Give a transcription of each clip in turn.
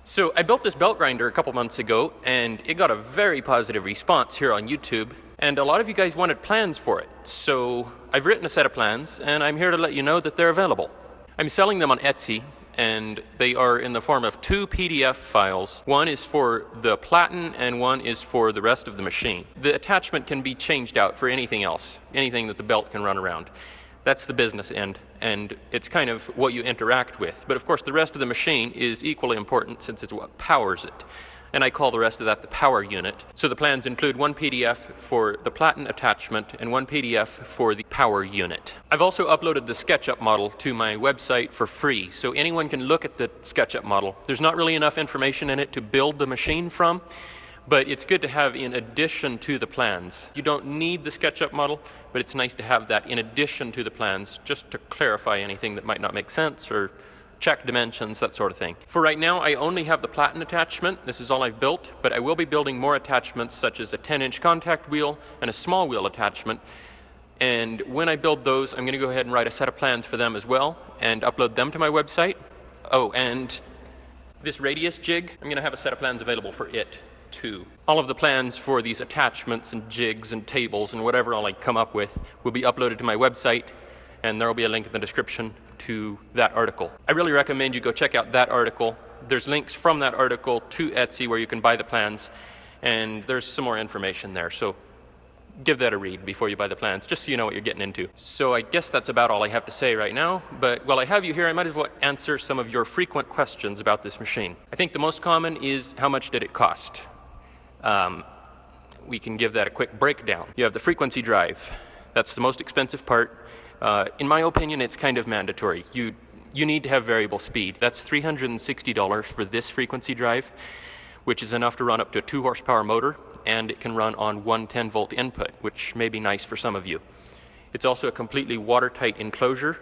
So I built this belt grinder a couple months ago, and it got a very positive response here on YouTube, and a lot of you guys wanted plans for it. So I've written a set of plans, and I'm here to let you know that they're available. I'm selling them on Etsy, and they are in the form of 2 PDF files. One is for the platen, and one is for the rest of the machine. The attachment can be changed out for anything else, anything that the belt can run around. That's the business end, and it's kind of what you interact with. But of course, the rest of the machine is equally important since it's what powers it. And I call the rest of that the power unit. So the plans include 1 PDF for the platen attachment and 1 PDF for the power unit. I've also uploaded the SketchUp model to my website for free, so anyone can look at the SketchUp model. There's not really enough information in it to build the machine from, but it's good to have in addition to the plans. You don't need the SketchUp model, but it's nice to have that in addition to the plans, just to clarify anything that might not make sense or check dimensions, that sort of thing. For right now, I only have the platen attachment. This is all I've built, but I will be building more attachments such as a 10-inch contact wheel and a small wheel attachment. And when I build those, I'm going to go ahead and write a set of plans for them as well and upload them to my website. Oh, and this radius jig, I'm going to have a set of plans available for it too. All of the plans for these attachments and jigs and tables and whatever I'll come up with will be uploaded to my website, and there will be a link in the description to that article. I really recommend you go check out that article. There's links from that article to Etsy where you can buy the plans, and there's some more information there, so give that a read before you buy the plans, just so you know what you're getting into. So I guess that's about all I have to say right now, but while I have you here, I might as well answer some of your frequent questions about this machine. I think the most common is, how much did it cost? We can give that a quick breakdown. You have the frequency drive. That's the most expensive part. In my opinion, it's kind of mandatory. You need to have variable speed. That's $360 for this frequency drive, which is enough to run up to a 2 horsepower motor, and it can run on 1 10-volt input, which may be nice for some of you. It's also a completely watertight enclosure.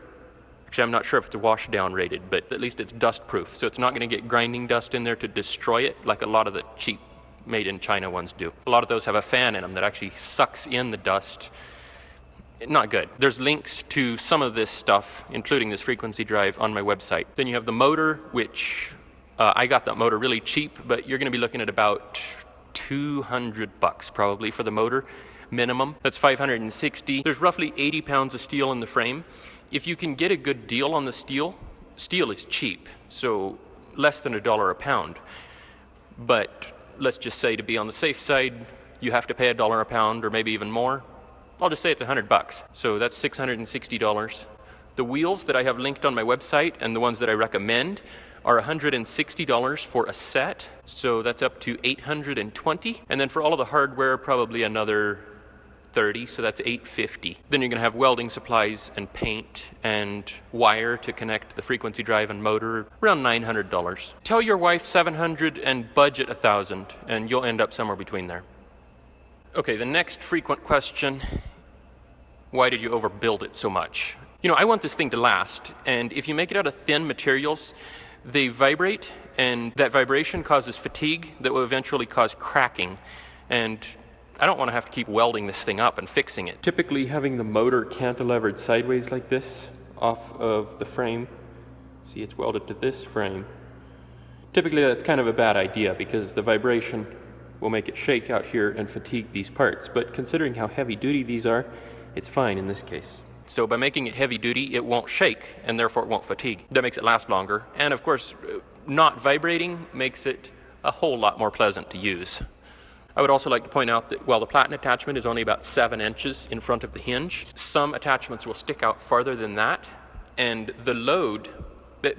Actually, I'm not sure if it's washdown rated, but at least it's dust proof, so it's not going to get grinding dust in there to destroy it like a lot of the cheap made in China ones do. A lot of those have a fan in them that actually sucks in the dust. Not good. There's links to some of this stuff, including this frequency drive, on my website. Then you have the motor, which I got that motor really cheap, but you're going to be looking at about $200 probably for the motor minimum. That's $560. There's roughly 80 pounds of steel in the frame. If you can get a good deal on the steel, steel is cheap, so less than $1 a pound. But let's just say, to be on the safe side, you have to pay $1 a pound or maybe even more. I'll just say it's $100. So that's $660. The wheels that I have linked on my website and the ones that I recommend are $160 for a set. So that's up to $820. And then for all of the hardware, probably another $30, so that's $850. Then you're going to have welding supplies and paint and wire to connect the frequency drive and motor, around $900. Tell your wife $700 and budget $1,000, and you'll end up somewhere between there. Okay, the next frequent question, why did you overbuild it so much? You know, I want this thing to last, and if you make it out of thin materials, they vibrate, and that vibration causes fatigue that will eventually cause cracking, and I don't want to have to keep welding this thing up and fixing it. Typically, having the motor cantilevered sideways like this off of the frame, see, it's welded to this frame. Typically, that's kind of a bad idea because the vibration will make it shake out here and fatigue these parts. But considering how heavy duty these are, it's fine in this case. So by making it heavy duty, it won't shake, and therefore it won't fatigue. That makes it last longer. And of course, not vibrating makes it a whole lot more pleasant to use. I would also like to point out that while the platen attachment is only about 7 inches in front of the hinge, some attachments will stick out farther than that, and the load,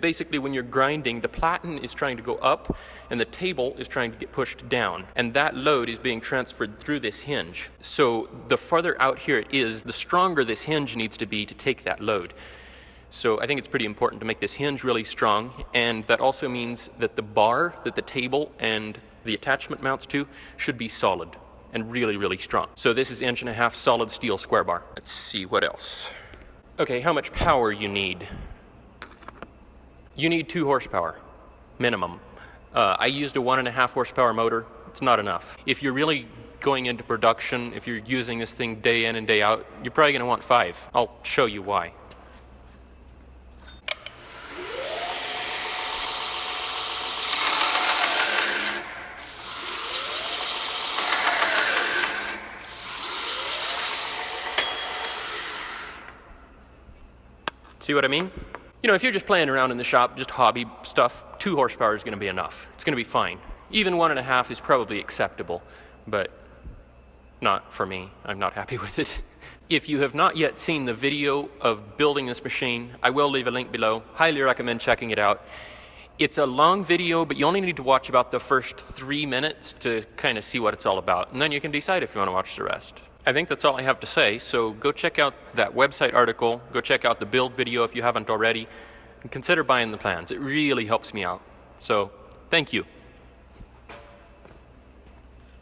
basically when you're grinding, the platen is trying to go up and the table is trying to get pushed down, and that load is being transferred through this hinge. So the farther out here it is, the stronger this hinge needs to be to take that load. So I think it's pretty important to make this hinge really strong, and that also means that the bar that the table and the attachment mounts to should be solid and really, really strong. So this is 1.5 inch solid steel square bar. Let's see what else. Okay, how much power you need? You need 2 horsepower, minimum. I used a 1.5 horsepower motor. It's not enough. If you're really going into production, if you're using this thing day in and day out, you're probably going to want 5. I'll show you why. See what I mean? You know, if you're just playing around in the shop, just hobby stuff, 2 horsepower is going to be enough. It's going to be fine. Even 1.5 is probably acceptable, but not for me. I'm not happy with it. If you have not yet seen the video of building this machine, I will leave a link below. Highly recommend checking it out. It's a long video, but you only need to watch about the first 3 minutes to kind of see what it's all about, and then you can decide if you want to watch the rest. I think that's all I have to say, so go check out that website article, go check out the build video if you haven't already, and consider buying the plans. It really helps me out. So, thank you.